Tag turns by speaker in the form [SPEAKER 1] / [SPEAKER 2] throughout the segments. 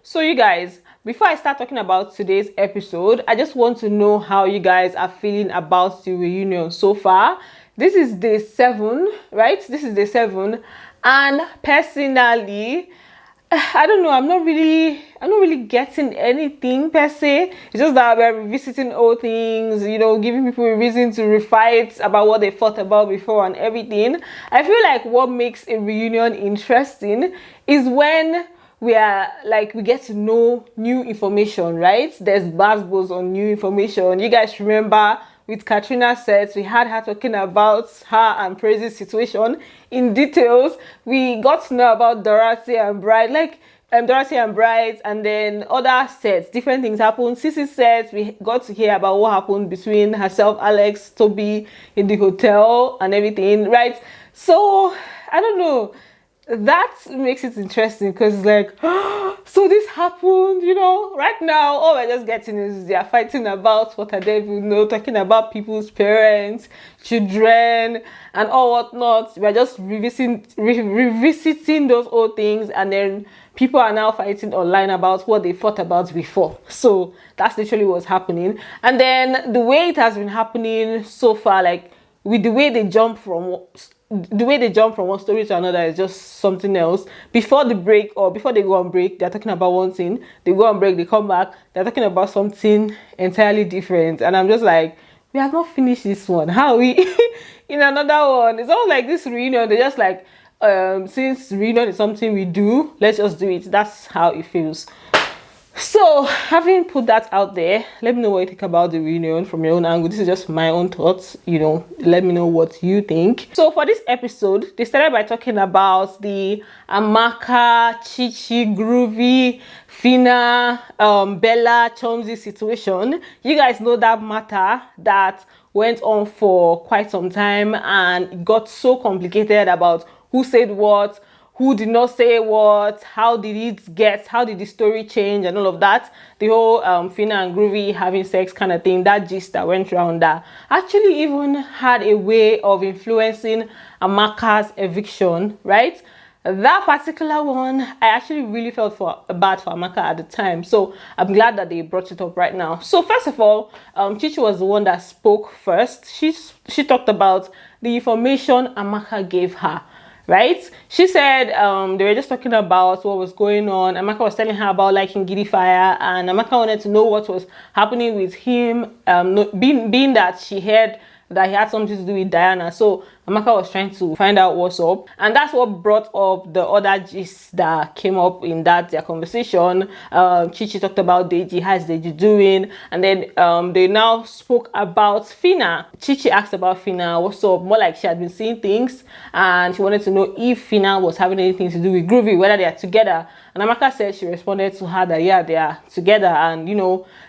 [SPEAKER 1] So you guys, before I start talking about today's episode, I just want to know how you guys are feeling about the reunion so far. This is day 7, right? This is day 7, and personally, I don't know, I'm not really getting anything per se. It's just that we're revisiting old things, giving people a reason to refight about what they thought about before and everything. I feel like what makes a reunion interesting is when we get to know new information, right? There's basketballs on new information. You guys remember with Katrina sets, we had her talking about her and Praise's situation in details. We got to know about Dorothy and Bright, Dorothy and Bright, and then other sets, different things happened. Sissy sets, we got to hear about what happened between herself, Alex, Toby in the hotel and everything, right? So I don't know, that makes it interesting because it's like, so this happened, right now all we're just getting is they're fighting about what are they even talking about people's parents, children and all whatnot. We're just revisiting those old things, and then people are now fighting online about what they thought about before. So that's literally what's happening. And then the way it has been happening so far, like with the way they jump from one story to another, is just something else. Before the break, or before they go on break, they're talking about one thing. They go on break, they come back, they're talking about something entirely different. And I'm just like, we have not finished this one. How are we in another one? It's all like this reunion. They're just like, since reunion is something we do, let's just do it. That's how it feels. So, having put that out there, let me know what you think about the reunion from your own angle. This is just my own thoughts, let me know what you think. So, for this episode, they started by talking about the Amaka, Chichi, Groovy, Phyna, Bella, Chomzy situation. You guys know that matter that went on for quite some time, and it got so complicated about who said what, who did not say what, how did the story change and all of that. The whole Phyna and Groovy having sex kind of thing, that gist that went around that actually even had a way of influencing Amaka's eviction, right? That particular one, I actually really felt bad for Amaka at the time. So I'm glad that they brought it up right now. So first of all, Chichi was the one that spoke first. She talked about the information Amaka gave her. Right? She said they were just talking about what was going on. Amaka was telling her about liking Giddy Fire, and Amaka wanted to know what was happening with him, being that she heard that he had something to do with Diana. So Amaka was trying to find out what's up, and that's what brought up the other gist that came up in their conversation. Chichi talked about Deji, how's Deji doing, and then they now spoke about Phyna. Chichi asked about Phyna, what's up, more like she had been seeing things, and she wanted to know if Phyna was having anything to do with Groovy, whether they are together. And Amaka said she responded to her that yeah, they are together, and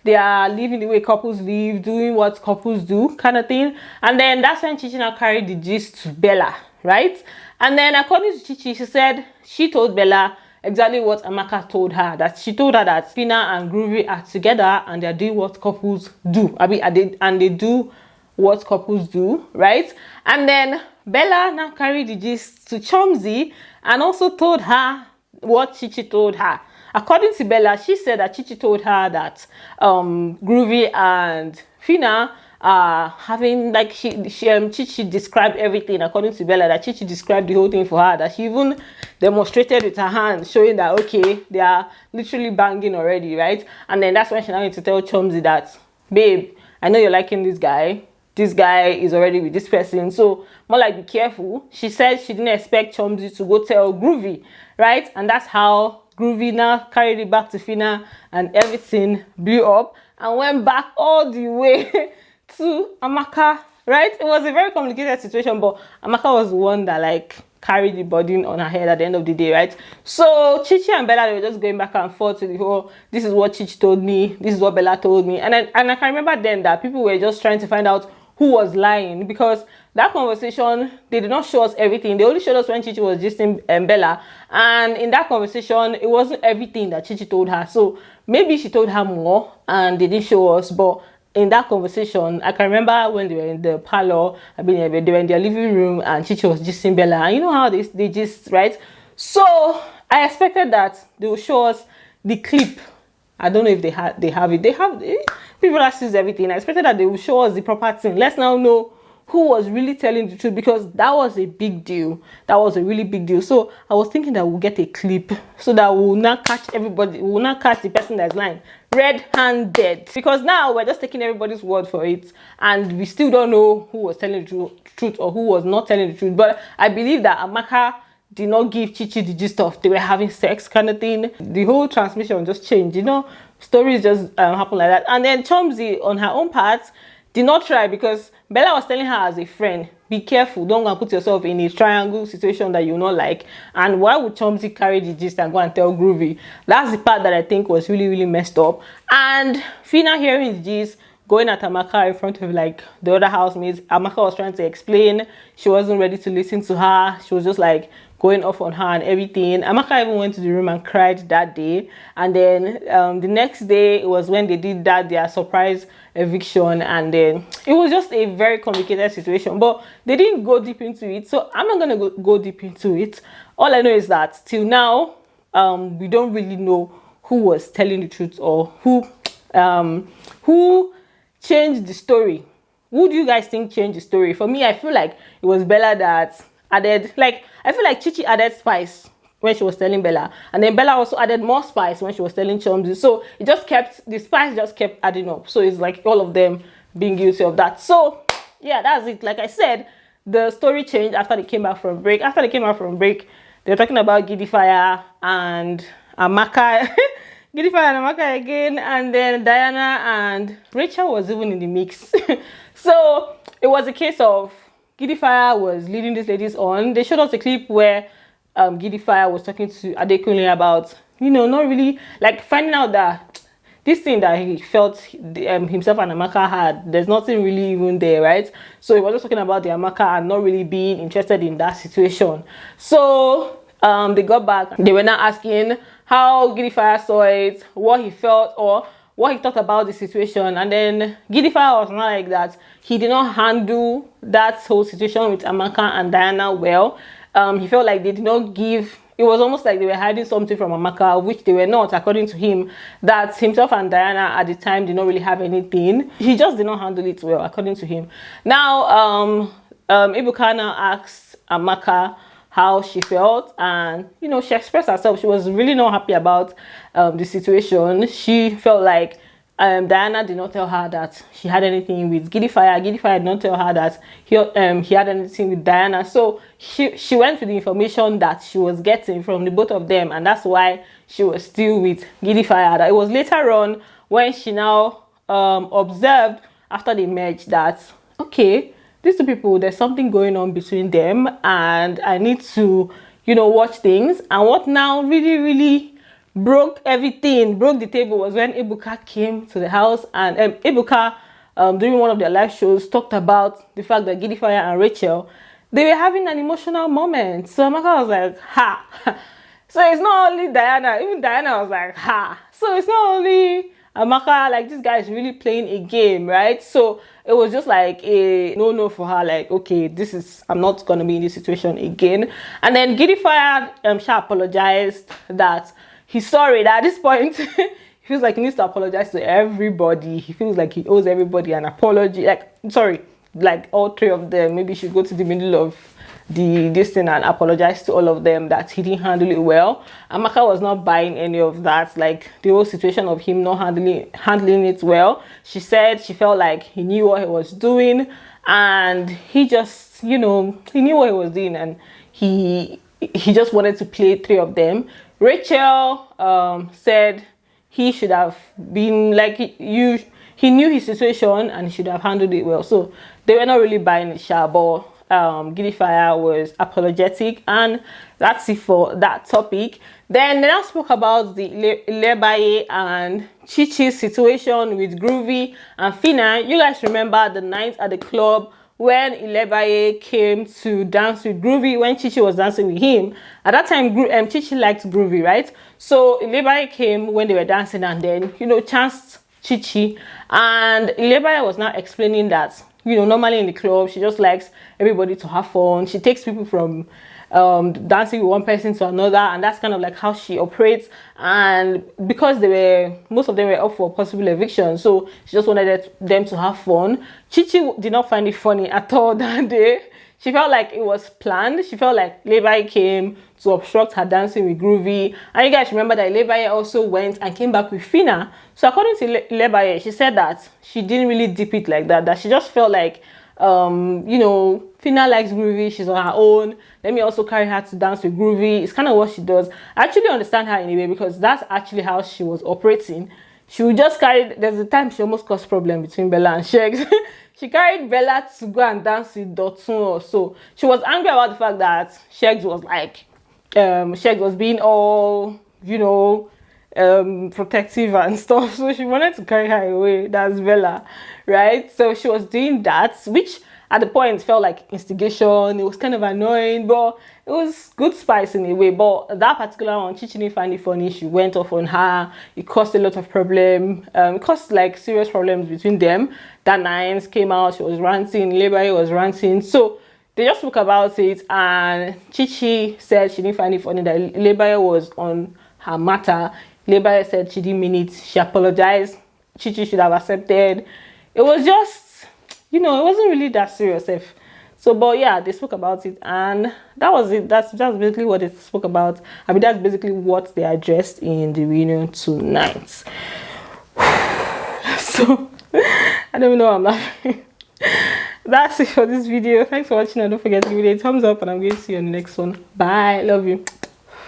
[SPEAKER 1] they are living the way couples live, doing what couples do, kind of thing. And then that's when Chichi now carried the gist to Bella, right? And then according to Chichi, she said she told Bella exactly what Amaka told her. That she told her that Phyna and Groovy are together and they're doing what couples do. They do what couples do, right? And then Bella now carried the gist to Chomzy and also told her what Chichi told her. According to Bella, she said that Chichi told her that Groovy and Phyna are having, like, Chichi described everything. According to Bella, that Chichi described the whole thing for her, that she even demonstrated with her hand, showing that okay, they are literally banging already, right? And then that's when she now went to tell Chomzy that, babe, I know you're liking this guy. This guy is already with this person, so more like be careful. She said she didn't expect Chomzy to go tell Groovy, right? And that's how Groovy now carried it back to Phyna, and everything blew up and went back all the way to Amaka, right? It was a very complicated situation, but Amaka was the one that carried the burden on her head at the end of the day, right? So Chichi and Bella, they were just going back and forth to the whole, this is what Chichi told me, this is what Bella told me. And I can remember then that people were just trying to find out who was lying, because that conversation, they did not show us everything. They only showed us when Chichi was gisting Bella, and in that conversation it wasn't everything that Chichi told her. So maybe she told her more and they didn't show us. But in that conversation, I can remember when they were in the parlor, they were in their living room and Chichi was gisting Bella, and you know how they gist, right? So I expected that they will show us the clip, I don't know if they have it. They have people that sees everything. I expected that they will show us the proper thing. Let's now know who was really telling the truth, because that was a big deal. That was a really big deal. So I was thinking that we'll get a clip so that we'll not catch everybody. We'll not catch the person that's lying red-handed, because now we're just taking everybody's word for it, and we still don't know who was telling the truth or who was not telling the truth. But I believe that Amaka did not give Chichi the gist of they were having sex kind of thing. The whole transmission just changed, you know. Stories just happen like that. And then Chomzy, on her own part, did not try, because Bella was telling her as a friend, be careful, don't go and put yourself in a triangle situation that you not like. And why would Chomzy carry the gist and go and tell Groovy? That's the part that I think was really, really messed up. And Phyna hearing the gist, going at Amaka in front of like the other housemates. Amaka was trying to explain. She wasn't ready to listen to her. She was just like going off on her and everything. Amaka even went to the room and cried that day. And then the next day, it was when they did their surprise eviction, and then it was just a very complicated situation, but they didn't go deep into it, so I'm not gonna go deep into it. All I know is that till now we don't really know who was telling the truth, or who changed the story. Who do you guys think changed the story? For me, I feel like it was Bella that added, like, I feel like Chichi added spice when she was telling Bella, and then Bella also added more spice when she was telling Chomzy. So it just kept, the spice just kept adding up. So it's like all of them being guilty of that. So yeah, that's it. Like I said, the story changed after they came back from break. After they came back from break, they were talking about Bbnaija and Amaka. Bbnaija and Amaka again, and then Diana and Rachel was even in the mix. So it was a case of Bbnaija was leading these ladies on. They showed us a clip where Bbnaija was talking to Adekunle about, you know, not really like finding out that this thing that he felt himself and Amaka had, there's nothing really even there, right? So he was just talking about the Amaka and not really being interested in that situation. So they got back. They were now asking how Bbnaija saw it, what he felt, or what he thought about the situation. And then Bbnaija was not like that. He did not handle that whole situation with Amaka and Diana well. He felt like they did not give, it was almost like they were hiding something from Amaka, which they were not, according to him, that himself and Diana at the time did not really have anything. He just did not handle it well, according to him. Now, Ebuka now asked Amaka how she felt, and, you know, she expressed herself. She was really not happy about the situation. She felt like Diana did not tell her that she had anything with Bbnaija. Bbnaija did not tell her that he had anything with Diana. So she went with the information that she was getting from the both of them, and that's why she was still with Bbnaija. It was later on when she now observed after they merged that, okay, these two people, there's something going on between them, and I need to, you know, watch things. And what now really, really broke everything, broke the table, was when Ebuka came to the house, and Ebuka, during one of their live shows, talked about the fact that Bbnaija and Rachel, they were having an emotional moment. So Amaka was like, ha. So it's not only Diana, even Diana was like, ha. So it's not only Amaka, like, this guy is really playing a game, right? So it was just like a no for her, like, okay, this is, I'm not gonna be in this situation again. And then Bbnaija she apologized that he's sorry, that at this point he feels like he needs to apologize to everybody. He feels like he owes everybody an apology. Like, sorry, like all three of them, maybe he should go to the middle of this thing and apologize to all of them that he didn't handle it well. Amaka was not buying any of that, like the whole situation of him not handling it well. She said she felt like he knew what he was doing, and he just, you know, he knew what he was doing, and he just wanted to play three of them. Rachel said he should have been like, he knew his situation and he should have handled it well. So they were not really buying it, but Bbnaija was apologetic, and that's it for that topic. Then they now spoke about the Bbnaija and Chichi's situation with Groovy and Phyna. You guys remember the night at the club when Bbnaija came to dance with Groovy, when Chichi was dancing with him. At that time, Chichi liked Groovy, right? So Bbnaija came when they were dancing, and then, you know, chanced Chichi, and Bbnaija was now explaining that, you know, normally in the club, she just likes everybody to have fun. She takes people from dancing with one person to another, and that's kind of like how she operates. And because most of them were up for possible eviction, so she just wanted them to have fun. Chichi did not find it funny at all that day. She felt like it was planned. She felt like Bbnaija came to obstruct her dancing with Groovy. And you guys remember that Bbnaija also went and came back with Phyna. So according to Bbnaija, she said that she didn't really dip it like that. That she just felt like, you know, Phyna likes Groovy. She's on her own. Let me also carry her to dance with Groovy. It's kind of what she does. I actually understand her in a way, because that's actually how she was operating. She would just carry. There's a time she almost caused problem between Bella and Shegs. She carried Bella to go and dance with Dotun or so. She was angry about the fact that Shegs was like, Shegs was being all, you know, protective and stuff. So she wanted to carry her away. That's Bella, right? So she was doing that, which at the point felt like instigation. It was kind of annoying, but it was good spice in a way. But that particular one, Chichi didn't find it funny. She went off on her. It caused a lot of problem. It caused like serious problems between them. That night came out. She was ranting. Bbnaija was ranting. So they just spoke about it, and Chichi said she didn't find it funny that Bbnaija was on her matter. Bbnaija said she didn't mean it. She apologized. Chichi should have accepted. It was just, you know, it wasn't really that serious. So, but yeah, they spoke about it, and that was it. That's basically what they spoke about. I mean, that's basically what they addressed in the reunion tonight. So, I don't know why I'm laughing. That's it for this video. Thanks for watching, and don't forget to give it a thumbs up, and I'm going to see you on the next one. Bye. Love you.